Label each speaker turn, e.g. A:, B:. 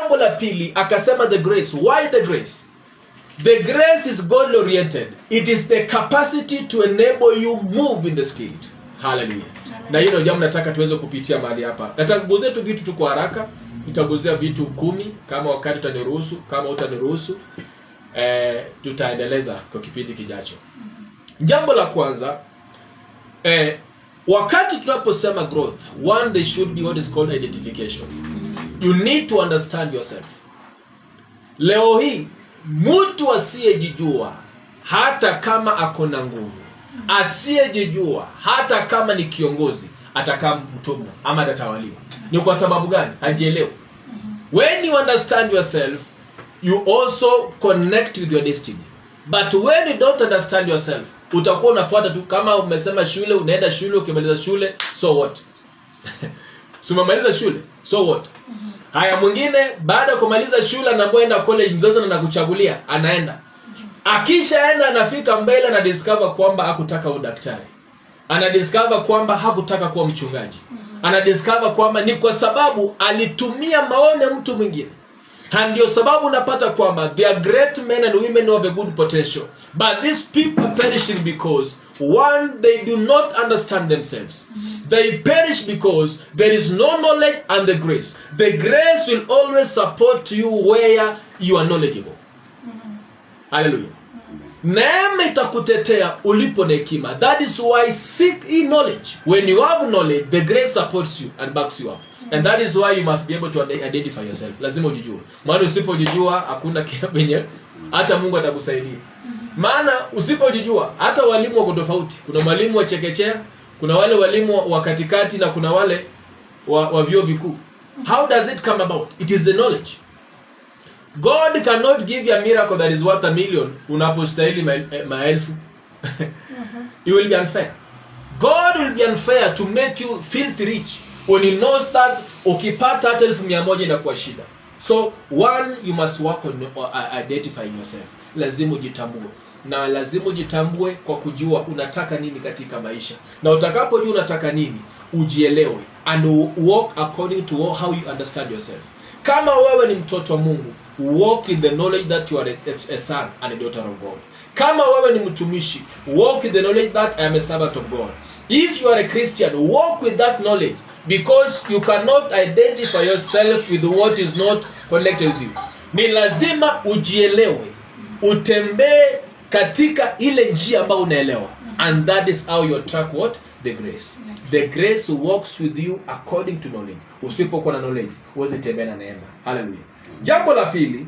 A: jambo la pili akasema the grace. Why the grace? The grace is God oriented. It is the capacity to enable you move in the spirit. Hallelujah. Na hilo jambo nataka tuweze kupitia mahali hapa. Nataguzia tu vitu tu kwa haraka. Nitaguzia vitu 10 kama wakati utaniruhusu, kama utaniruhusu tutaendeleza kwa kipindi kijacho. Jambo la kwanza wakati tunaposema growth, one, there should be what is called identification. You need to understand yourself. Leo hii mtu asiyejijua hata kama akona nguvu, asiyejijua hata kama ni kiongozi, atakaa mtumwa ama atatawaliwa. Ni kwa sababu gani? Hajielewi. When you understand yourself, you also connect with your destiny. But when you don't understand yourself, utakuwa unafuata tu. Kama umesema shule, unaenda shule, ukimaliza shule, so what? Umemaliza shule, so what? Haya, mwingine baada ya kumaliza shule anaenda college, mzazi anakuchagulia, anaenda. Akishaenda anafika mbele na discover kwamba hakutaka udaktari. Ana discover kwamba hakutaka kuwa mchungaji. Ana discover kwamba ni kwa sababu alitumia maone mtu mwingine. Ndio sababu unapata kwamba they are great men and women who have a good potential, but these people are perishing because one, they do not understand themselves. They perish because there is no knowledge and the grace. The grace will always support you where you are knowledgeable. Hallelujah. Neema itakutetea ulipo na hekima. That is why seek knowledge. When you have knowledge, the grace supports you and backs you up. And that is why you must be able to identify yourself. Lazima ujijue. Maana usipojijua hakuna kiabenye hata Mungu atakusaidia. Maana usipojijua hata walimu wako tofauti. Kuna mwalimu wa chekechea, kuna wale walimu wa katikati na kuna wale wa vyuo vikuu. How does it come about? It is the knowledge. God cannot give you a miracle that is worth $1 million unapostahili maelfu. It will be unfair. God will be unfair to make you filthy rich when he knows that ukipata hata 100,000 inakuwa shida. So one, you must work on identifying yourself. Lazima ujitambue. Na lazima ujitambue kwa kujua unataka nini katika maisha. Na utakapojua unataka nini, ujielewe and walk according to how you understand yourself. Kama wewe ni mtoto wa Mungu, walk in the knowledge that you are a son and a daughter of God. Kama wewe ni mtumishi, walk in the knowledge that I am a servant of God. If you are a Christian, walk with that knowledge, because you cannot identify yourself with what is not connected with you. Ni lazima ujielewe, utembee katika ile njia ambayo unaelewa. And that is how you attract what? The grace. The grace walks with you according to knowledge. Usipokuwa na knowledge, huwezi tembea na neema. Hallelujah. Jambo la pili,